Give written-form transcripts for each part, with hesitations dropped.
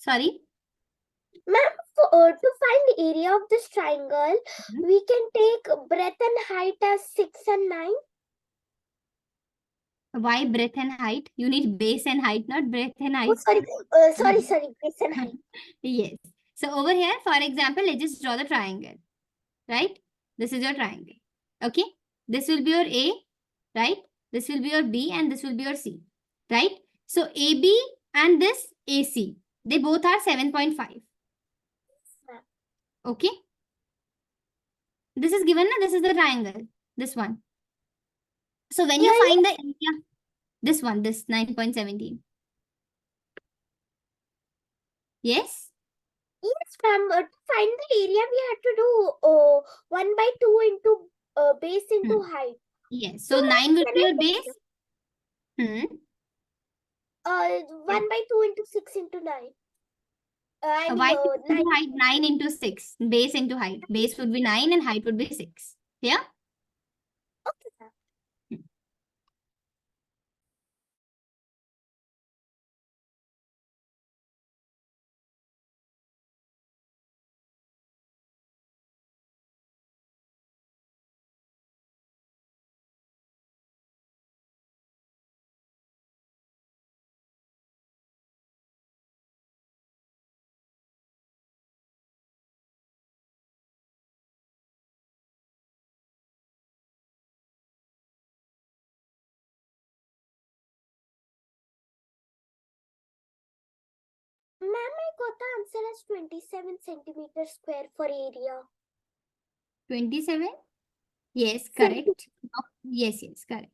Sorry. Ma'am, to find the area of this triangle, we can take breadth and height as 6 and 9. Why breadth and height? You need base and height, not breadth and Oh, height. sorry, base and height. Yes. So over here, for example, let's just draw the triangle, right? This is your triangle. Okay. This will be your A, right? This will be your B and this will be your C, right? So AB and this AC, they both are 7.5. Okay. This is given, na? This is the triangle. This one. So when you Yeah, find the area, this one, this 9.17. Yes? yes, ma'am. To find the area, we have to do 1 by 2 into base into height. Yes. So, So 9 will can be I your take base. Hmm. 1 by 2 into 6 into 9? I mean, Why 6 9. into height? 9 into 6. Base into height. Base would be 9 and height would be 6. Yeah? Okay, sir. Ma'am, I got the answer as 27 centimeters square for area. 27? Yes, correct. Yes, correct.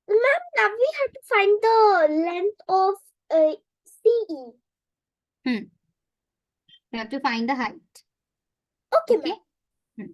Ma'am, now we have to find the length of CE. You have to find the height. Okay, Okay? ma'am. Hmm.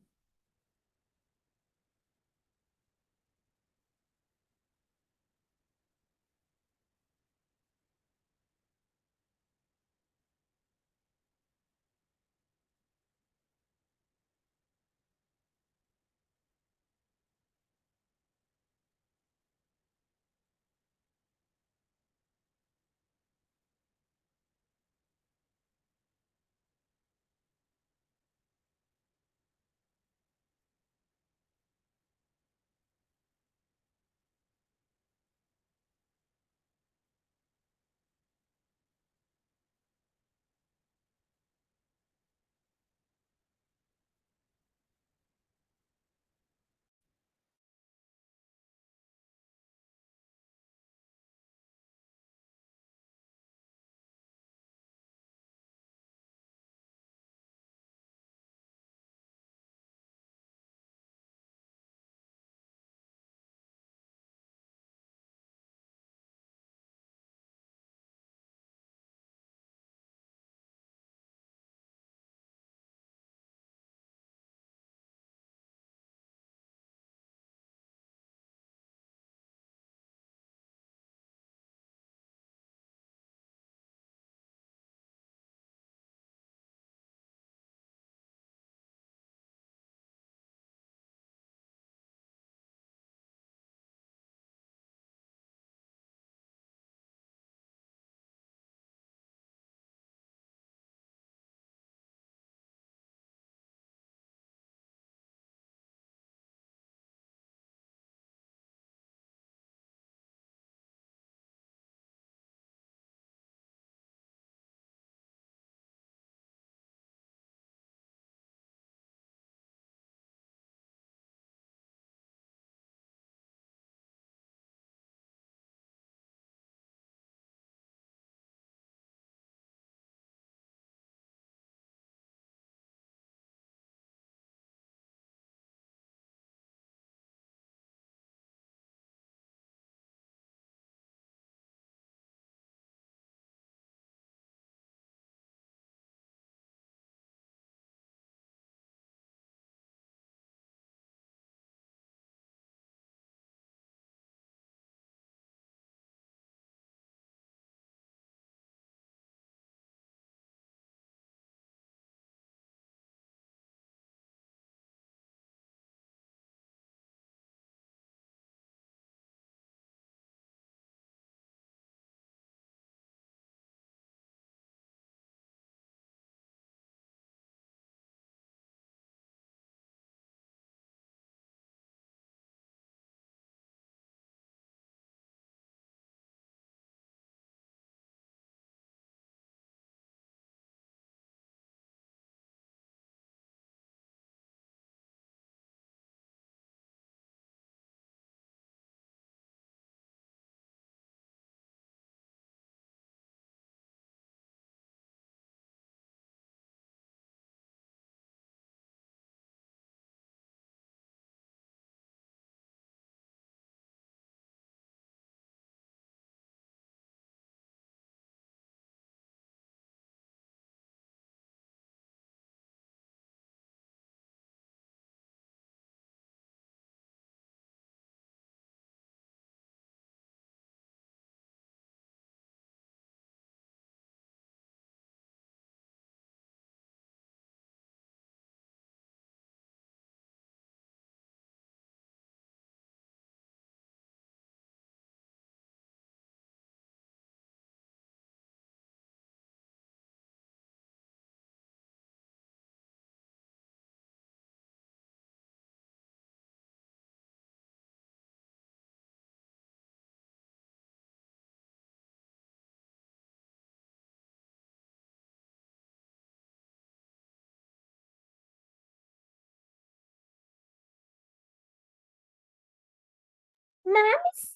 Ma'am, is C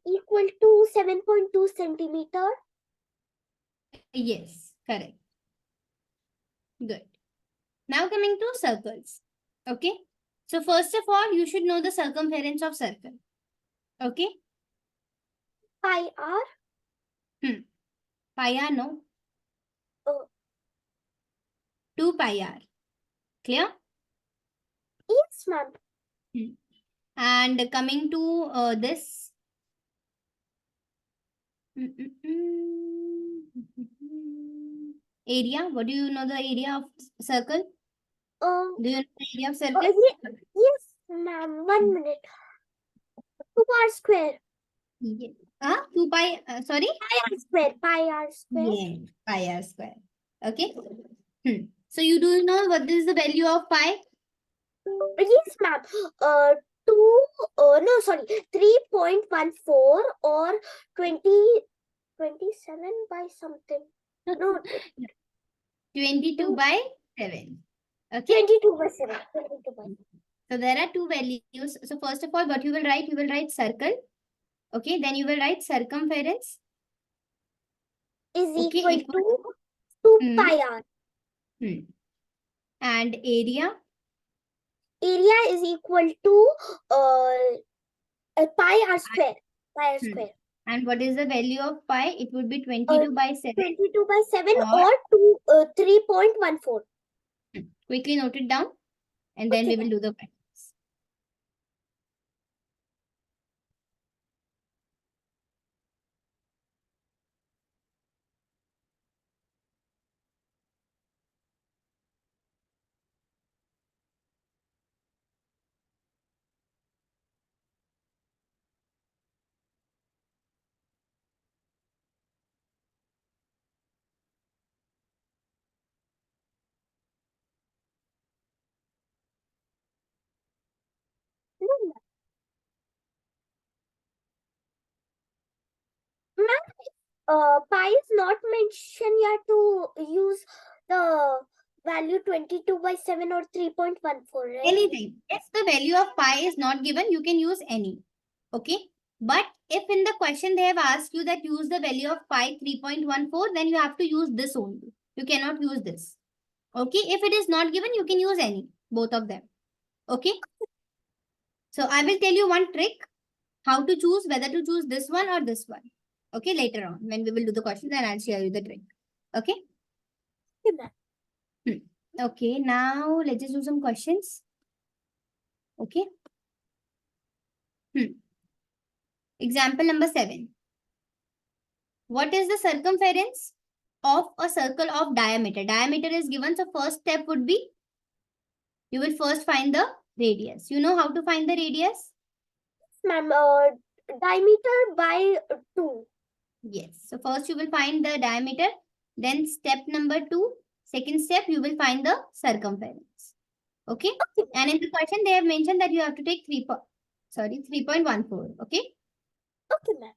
equal to 7.2 centimeter? Yes, correct. Good. Now coming to circles. Okay. So first of all, you should know the circumference of circle. Okay. Pi r? Pi r, no. Oh, 2 pi r. Clear? yes, ma'am. And coming to this. Area. What do you know the area of circle? Do you know the area of circle? Yes, ma'am. 1 minute. 2 r square. Yeah. 2 pi, sorry? Pi r square. Pi r square. Yeah, pi r square. Okay. So you do know what is the value of pi? Yes, ma'am. 3.14 or 27 by something. No, 22 2, by 7. Okay. 22 by 7. 22 by 7. So there are two values. So first of all, what you will write circle. Okay. Then you will write circumference. Is Okay. equal Equal to to 2 pi r. And area. Area is equal to pi r square. Pi r square. And what is the value of pi? It would be 22 by 7. 22 by 7 Or or 3.14. quickly note it down. And then Okay, we will do the practice. ma'am. Pi is not mentioned. You have to use the value 22 by 7 or 3.14, right? Anything. If the value of pi is not given, you can use any. Okay. But if in the question they have asked you that use the value of pi 3.14, then you have to use this only. You cannot use this. Okay. If it is not given, you can use any. Both of them. Okay. So I will tell you one trick how to choose whether to choose this one or this one. Okay. Later on when we will do the question, then I'll share you the trick. Okay. Okay, ma'am. Okay. Now let's just do some questions. Okay. Example number 7. What is the circumference of a circle of diameter? Diameter is given. So first step would be, you will first find the radius. You know how to find the radius? Ma'am, diameter by 2. Yes. So first you will find the diameter. Then step number 2. Second step, you will find the circumference. Okay. And in the question, they have mentioned that you have to take 3.14. Okay. Okay, ma'am.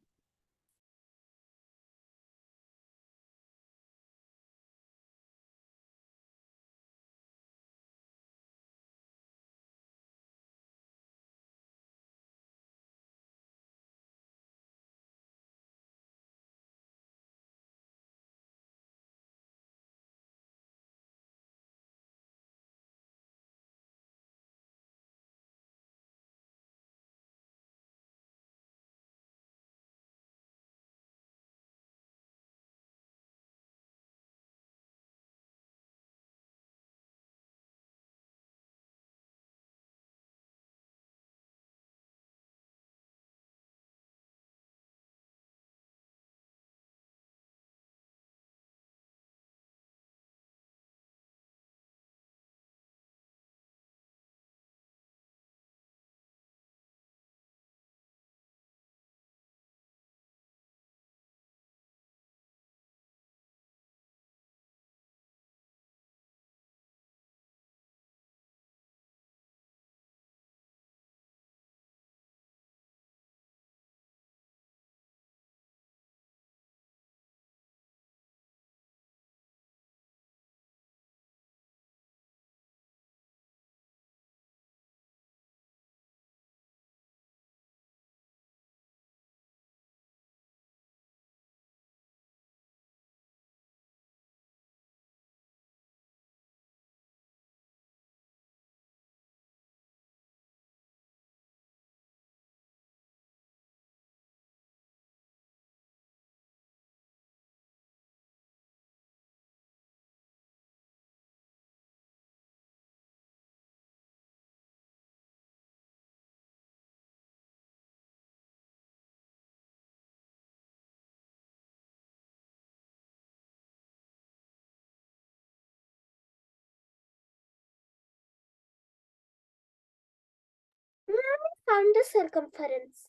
found the circumference.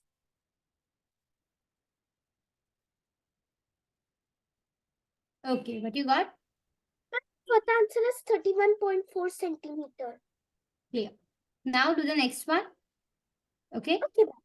Okay, what you got? What the answer is 31.4 centimeter. Clear. Now do the next one. Okay. Okay, ma'am.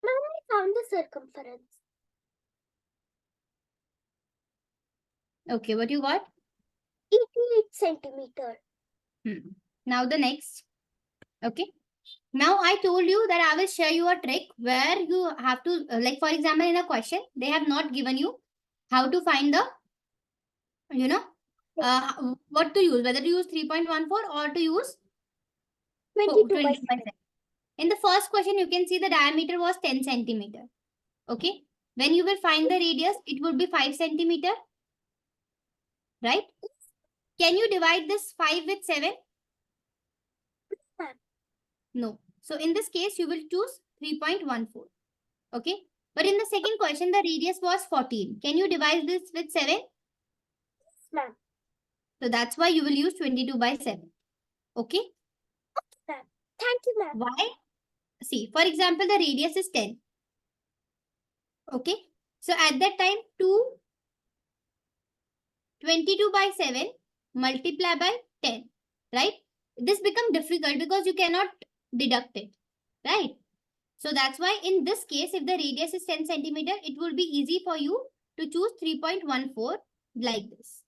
Ma'am, I found the circumference. Okay, what you got? 88 centimeter. Now the next. Okay. Now I told you that I will share you a trick where you have to, like for example, in a question, they have not given you how to find the, you know, what to use, whether to use 3.14 or to use 22 by 22 by 7. In the first question, you can see the diameter was 10 centimeter. Okay. When you will find the radius, it would be 5 centimeter, right? Can you divide this 5 with 7? Ma'am. No. So in this case, you will choose 3.14. Okay. But in the second question, the radius was 14. Can you divide this with 7? Ma'am. So that's why you will use 22 by 7. Okay. Ma'am. Thank you, ma'am. Why? See, for example, the radius is 10. Okay. So at that time, 22 by 7 multiply by 10. Right? This becomes difficult because you cannot deduct it. Right? So that's why in this case, if the radius is 10 centimeter, it will be easy for you to choose 3.14 like this.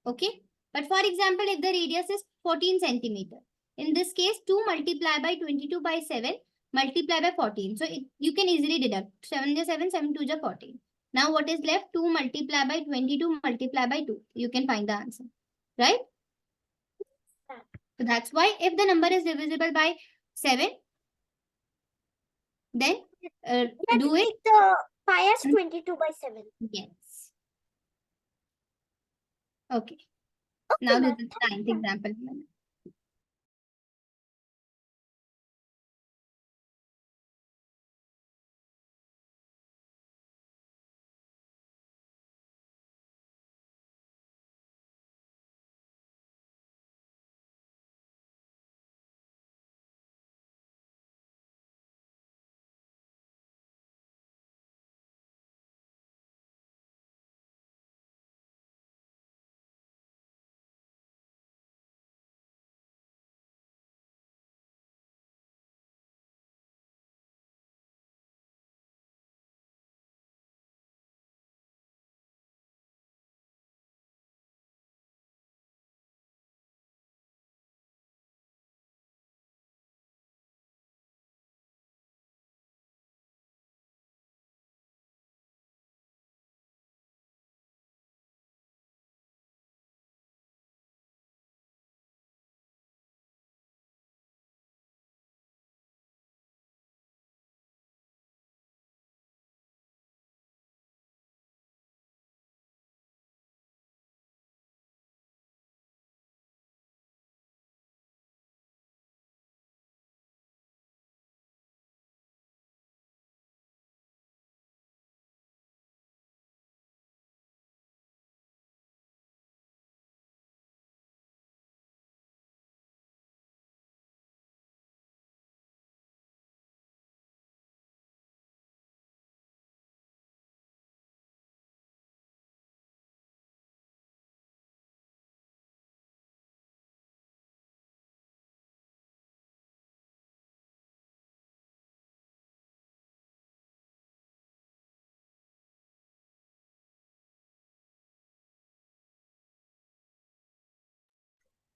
Okay. But for example, if the radius is 14 centimeter, in this case, 2 multiply by 22 by 7 multiply by 14. So you can easily deduct 7 is 7, 7 2 is 14. Now what is left? 2 multiply by 22 multiply by 2. You can find the answer. Right? So that's why if the number is divisible by 7, then do it. Take the pi as 22 by 7. Yes. Okay. Okay, Now do ma'am. the Thank ninth you, ma'am. example.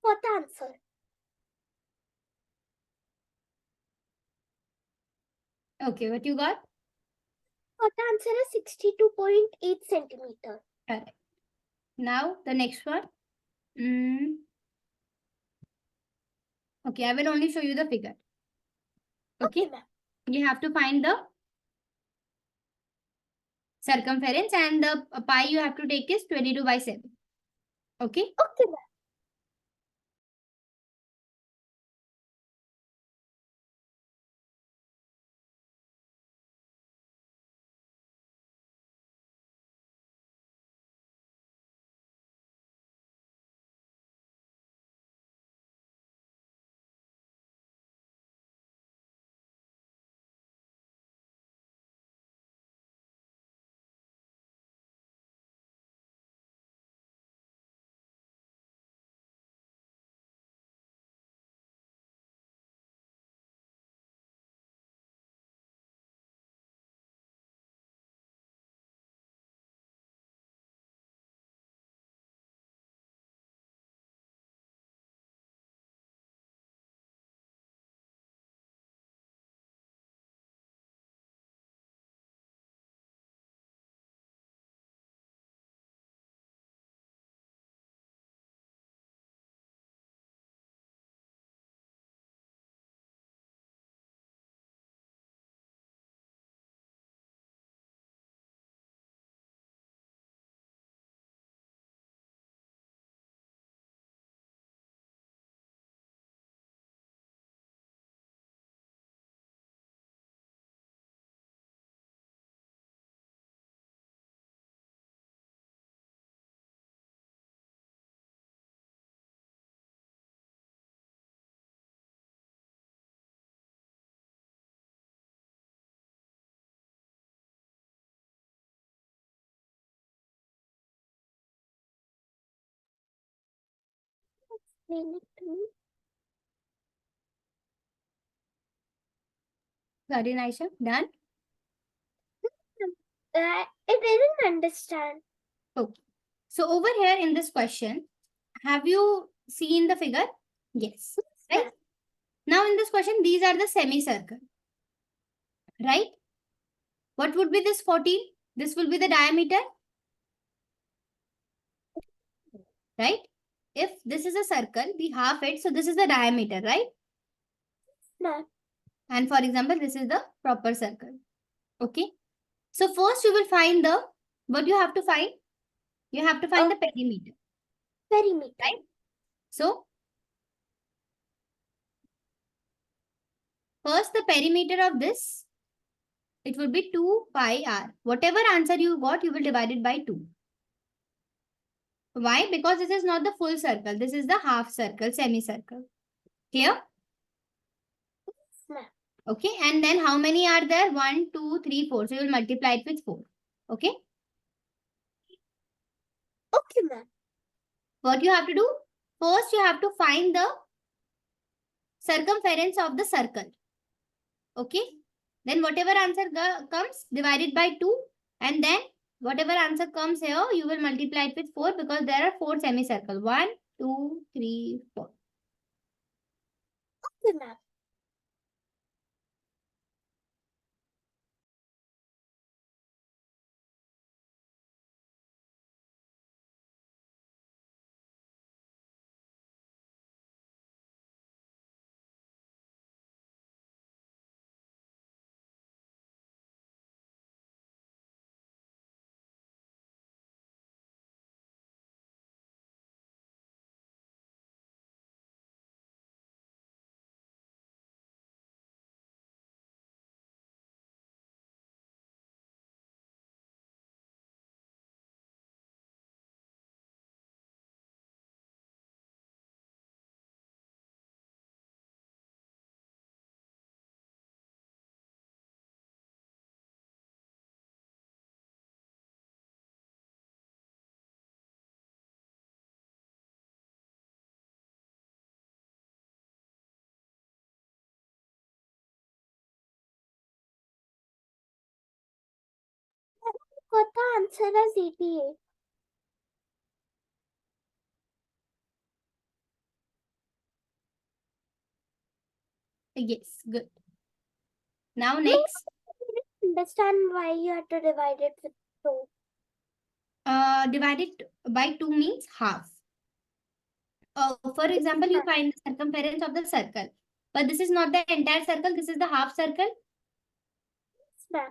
Got the answer. Okay, what you got? Got the answer is 62.8 centimeter. Correct. Now the next one. Mm. Okay, I will only show you the figure. Okay, ma'am. you have to find the circumference and the pi you have to take is 22/7. Okay. Okay, ma'am. Explain it to me. Sorry, Naisha. Done? I didn't understand. Okay. So over here in this question, have you seen the figure? Yes. Right? Ma'am. Now in this question, these are the semicircle. Right? What would be this 14? This will be the diameter. Right? If this is a circle, we half it. So this is the diameter, right? Ma'am. And for example, this is the proper circle. Okay. So first you will find the, what you have to find? You have to find the perimeter. Perimeter. Right? So first the perimeter of this, it would be 2 pi r. Whatever answer you got, you will divide it by 2. Why? Because this is not the full circle. This is the half circle, semicircle. Clear? Ma'am. Okay. And then how many are there? 1, 2, 3, 4. So you will multiply it with 4. Okay. Okay, ma'am. What you have to do? First, you have to find the circumference of the circle. Okay. Then whatever answer comes, divide it by 2. And then whatever answer comes here, you will multiply it with 4 because there are 4 semicircles. 1, 2, 3, 4. Okay, ma'am. Got the answer as 88. Yes, good. Now May next, I understand why you have to divide it with 2. divided by 2 means half. For example, you find the circumference of the circle. But this is not the entire circle, this is the half circle. Yes, ma'am.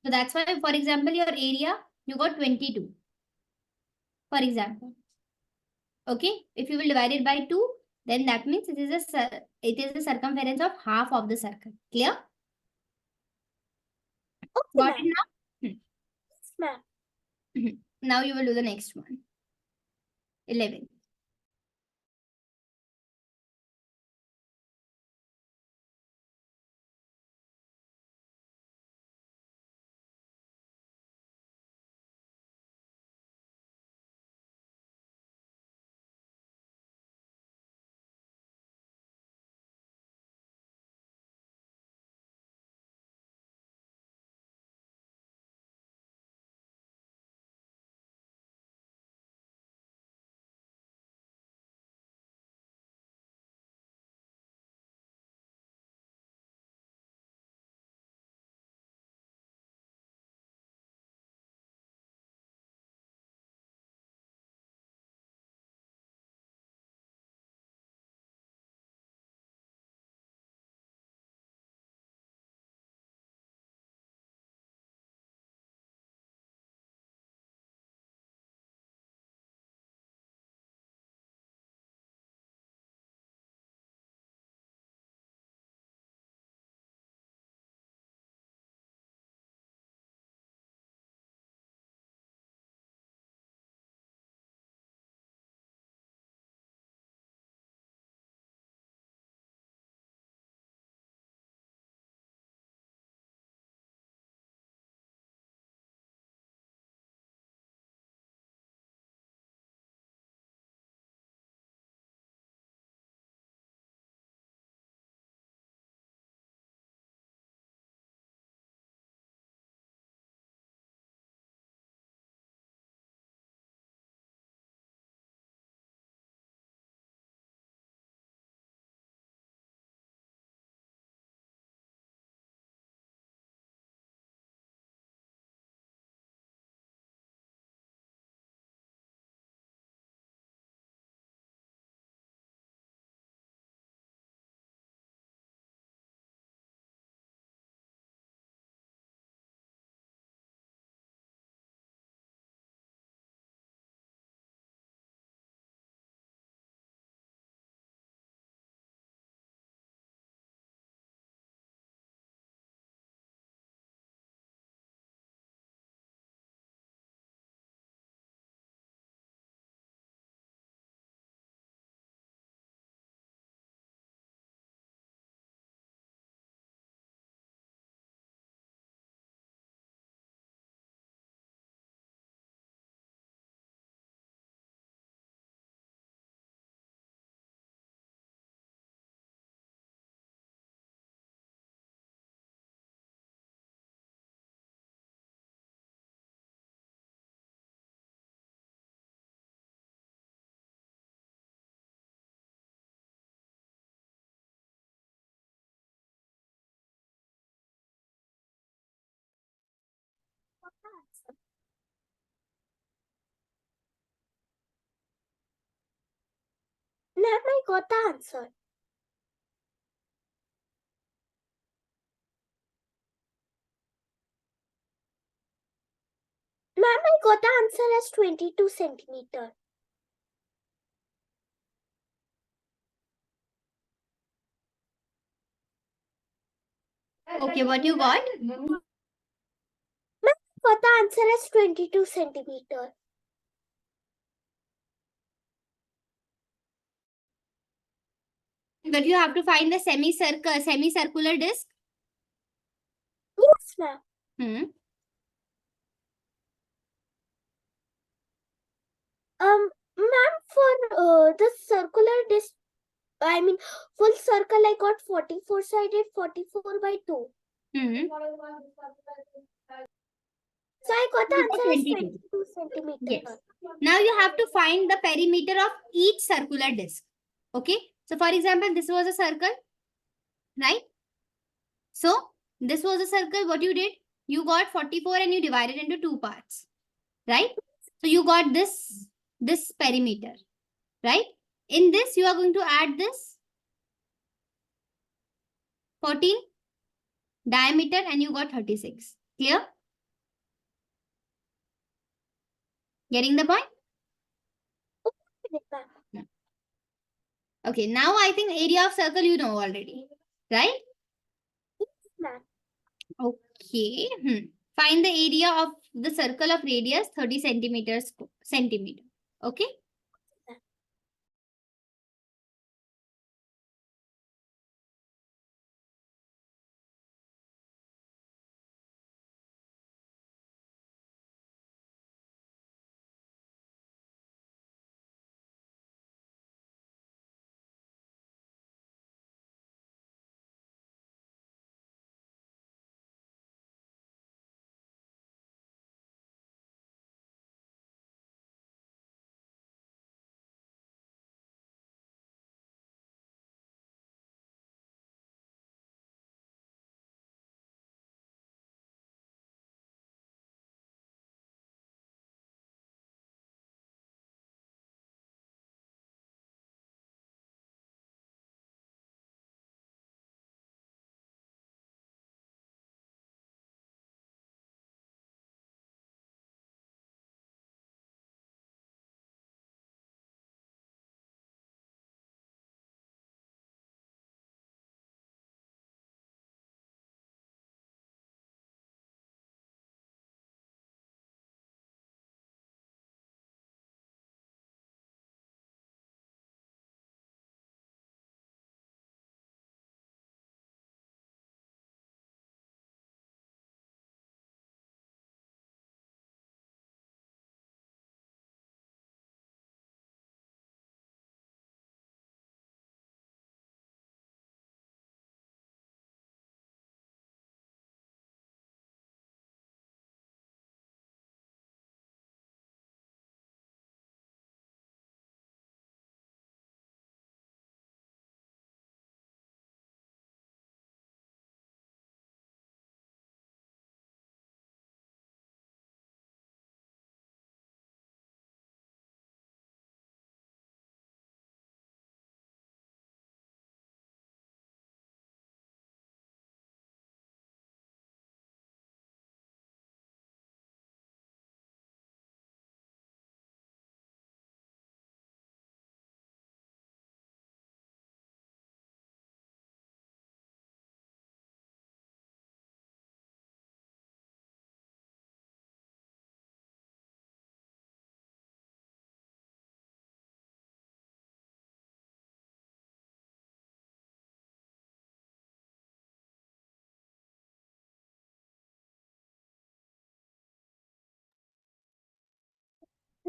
So that's why, for example, your area, you got 22. For example. Okay, if you will divide it by 2, then that means it is the circumference of half of the circle. Clear? Okay, Got ma'am. it now? Yes, ma'am. Now you will do the next one. 11. Ma'am, I got the answer. Ma'am, I got the answer as 22 centimeter. Okay, what you got? Ma'am, I got the answer as 22 centimeter. But you have to find the semicircular disc. Yes, ma'am. Hmm. Ma'am, for the circular disc, I mean, full circle, I got 44, so I did 44 by 2. Hmm. So I got the You got answer as 22. 22 centimeter. Yes. Now you have to find the perimeter of each circular disc. Okay. So for example, this was a circle, right? So this was a circle. What you did? You got 44 and you divided into two parts, right? So you got this perimeter, right? In this, you are going to add this 14 diameter and you got 36. Clear? Getting the point? Yes, ma'am. Okay, now I think area of circle you know already, right? Yes, ma'am. Okay. Find the area of the circle of radius 30 centimeters. Okay.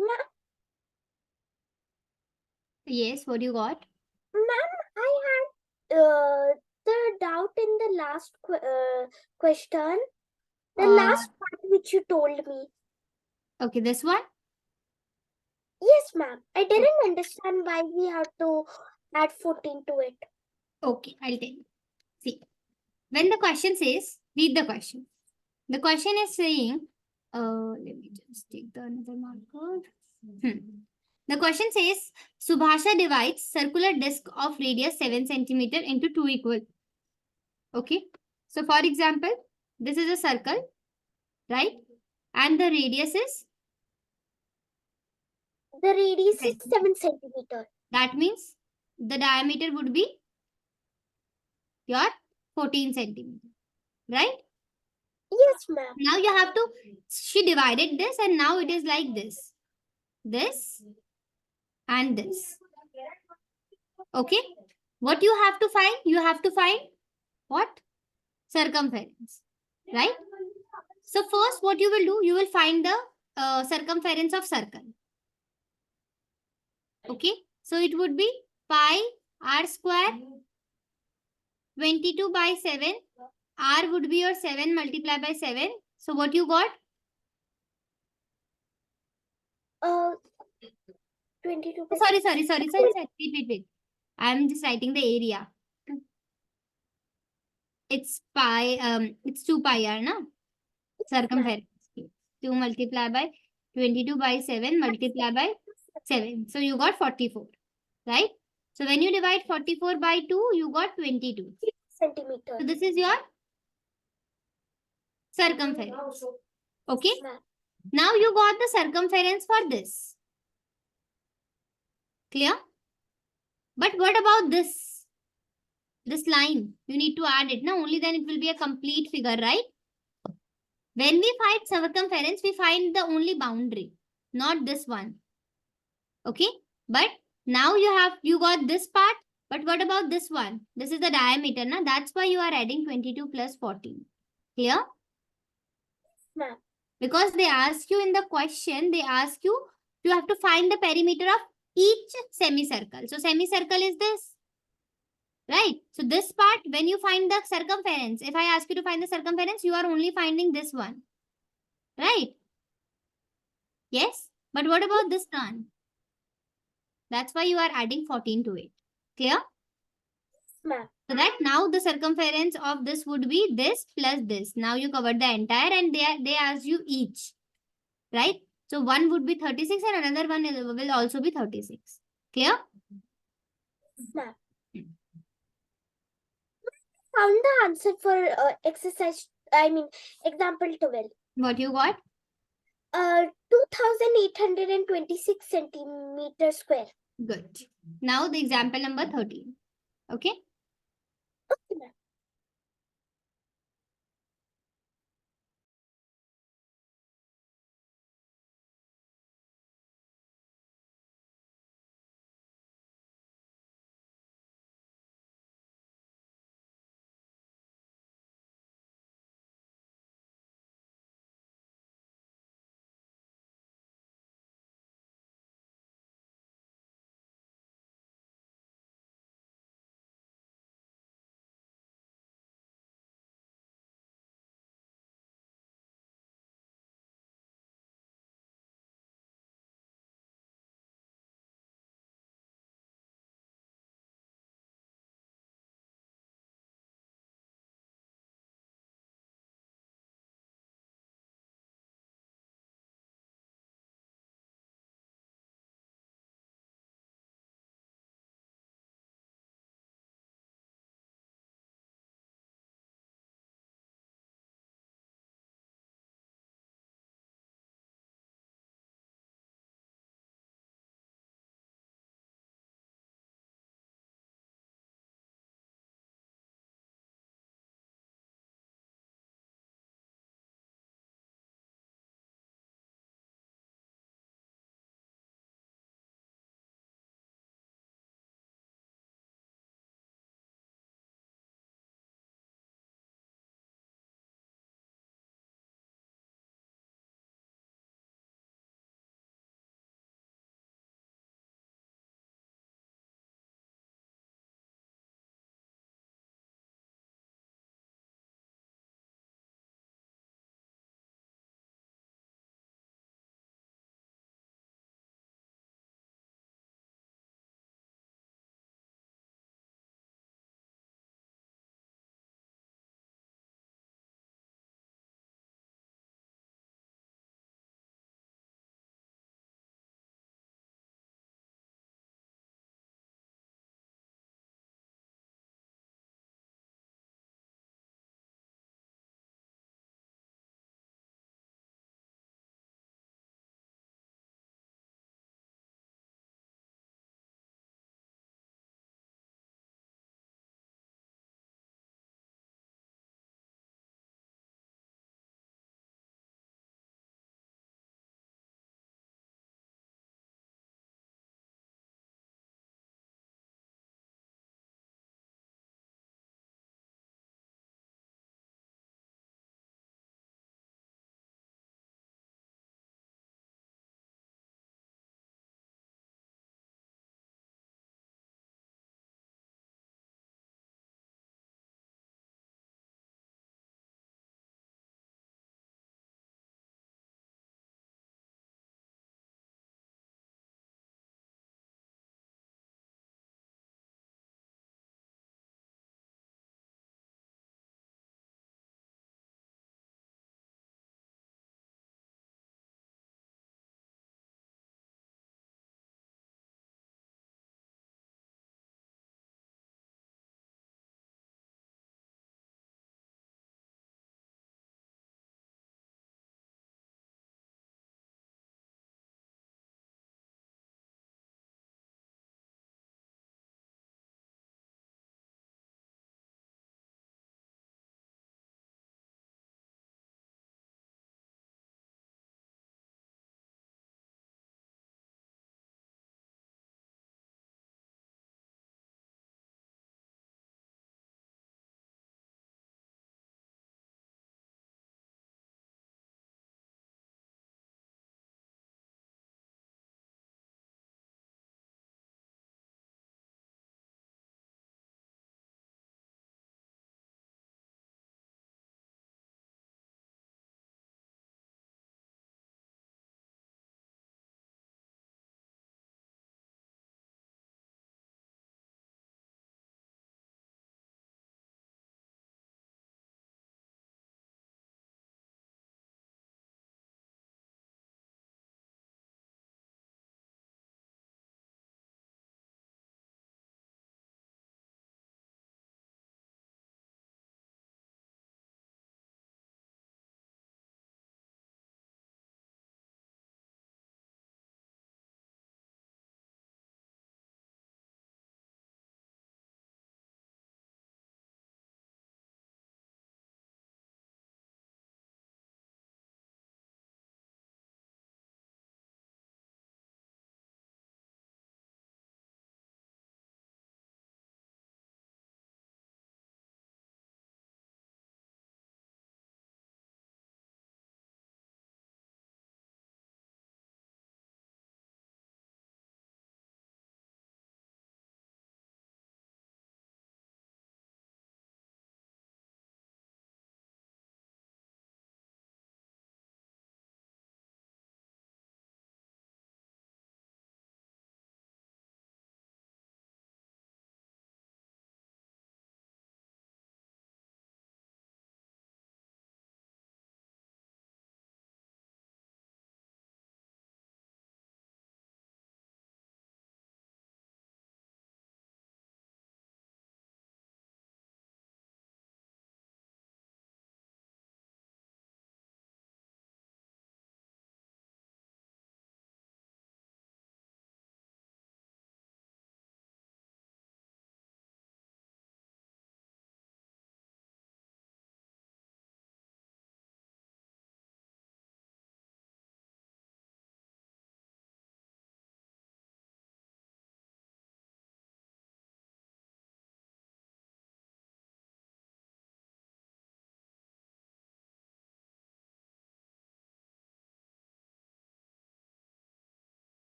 Ma'am, Yes, what you got? ma'am, I had the doubt in the last question. The last part which you told me. Okay, this one? Yes, ma'am. I didn't understand why we have to add 14 to it. Okay, I'll tell you. See, when the question says, read the question. The question is saying, let me just take the another marker. The question says, Subhasha divides circular disc of radius 7 centimeter into two equal. Okay. So for example, this is a circle, right? And the radius is, The radius is 7 centimeter. that means the diameter would be your 14 centimeter, right? Yes, ma'am. Now you have to, she divided this and now it is like this. This and this. Okay. What you have to find? You have to find what? Circumference, right? So first what you will do, you will find the circumference of circle. Okay. So it would be pi r square 22 by 7. R would be your 7 multiplied by 7. So what you got? 22 by Sorry. Wait. I'm just writing the area. It's pi, it's 2 pi r, na? Circumference. 2 multiplied by 22 by 7 multiplied by 7. So you got 44, right? So when you divide 44 by 2, you got 22. Centimeter. So this is your circumference. Okay. Now you got the circumference for this. Clear? But what about this? This line. You need to add it. Now only then it will be a complete figure, right? When we find circumference, we find the only boundary, not this one. Okay. But now you got this part. But what about this one? This is the diameter. Na? That's why you are adding 22 plus 14. Clear? Ma'am. Because they ask you in the question, they ask you have to find the perimeter of each semicircle. So semicircle is this, right? So this part, when you find the circumference, if I ask you to find the circumference, you are only finding this one, right? Yes. But what about this one? That's why you are adding 14 to it. Clear? Ma'am. So that now the circumference of this would be this plus this. Now you covered the entire and they ask you each, right? So one would be 36 and another one will also be 36. Clear? Ma'am. Found the answer for example 12. What you got? 2826 centimeter square. Good. Now the example number 13. Okay. Okay, ma'am.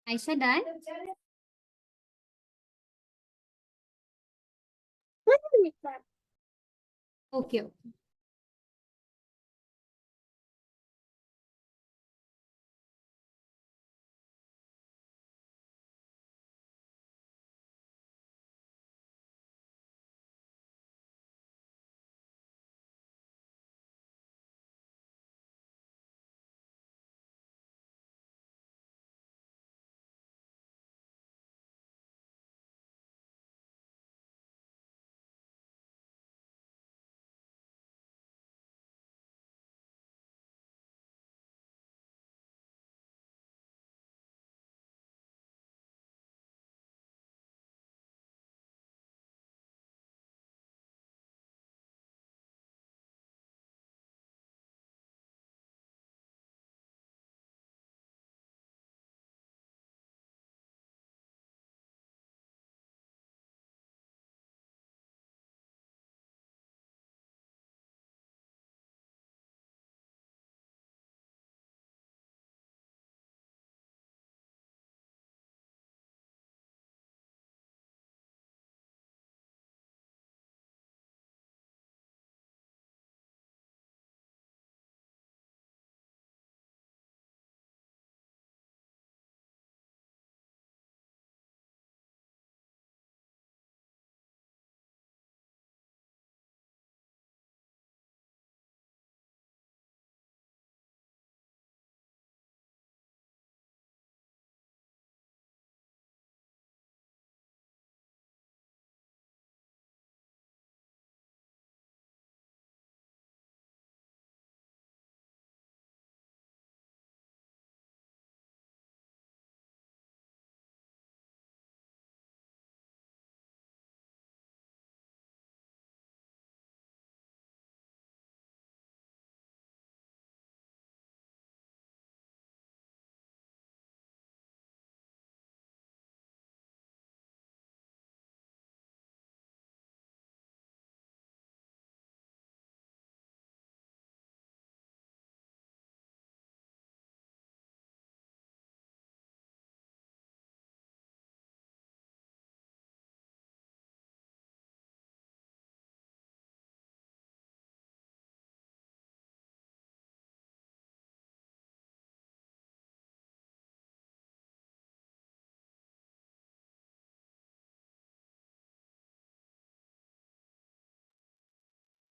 Aisha, done? 1 minute, ma'am. Okay.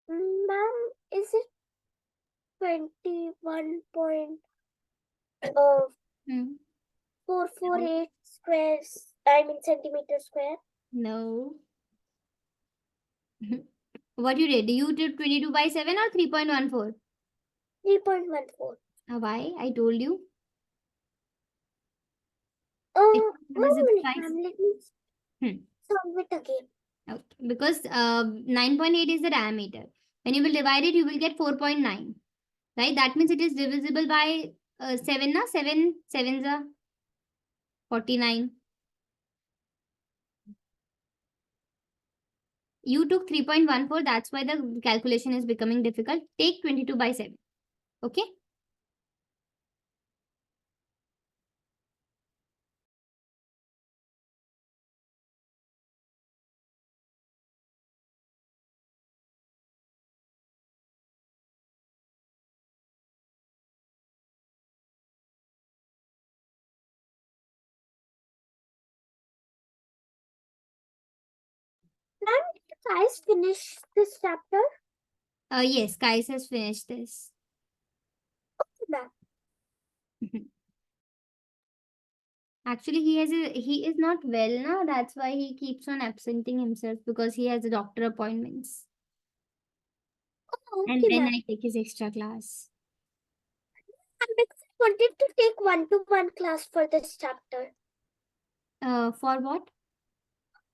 Ma'am, is it 21.448 Hmm. squares? I mean centimeter square. No. What you did? You did 22 by 7 or 3.14? 3.14. Why? I told you. It's Oh, one divisible minute, by. ma'am. Let me Hmm. solve it again. Okay. Because 9.8 is the diameter. When you will divide it, you will get 4.9. Right? That means it is divisible by 7, na? 7 sevens are 49. You took 3.14. That's why the calculation is becoming difficult. Take 22 by 7. Okay? Ma'am, did you guys finish this chapter? Yes, Kais has finished this. Ma'am. Actually, he is not well now. That's why he keeps on absenting himself because he has doctor appointments. Oh, And okay, then ma'am. I take his extra class. Because I wanted to take one-to-one class for this chapter. For what?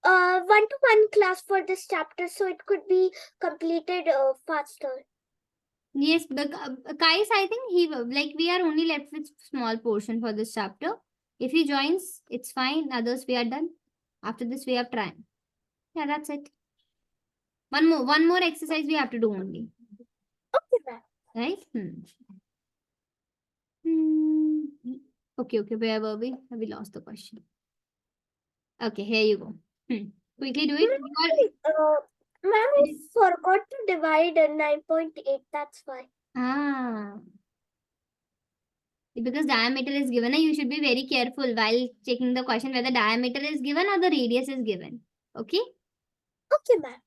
One-to-one class for this chapter, so it could be completed faster. Yes, the Kais, I think he like we are only left with small portion for this chapter. If he joins, it's fine. Others we are done. After this, we have trying. Yeah, that's it. One more exercise we have to do only. Okay, ma'am. Right? Hmm. Okay, where were we? We lost the question. Okay, here you go. Quickly do it. Ma'am, I forgot to divide 9.8. That's why. Ah, because diameter is given, you should be very careful while checking the question whether diameter is given or the radius is given. Okay? Okay, ma'am.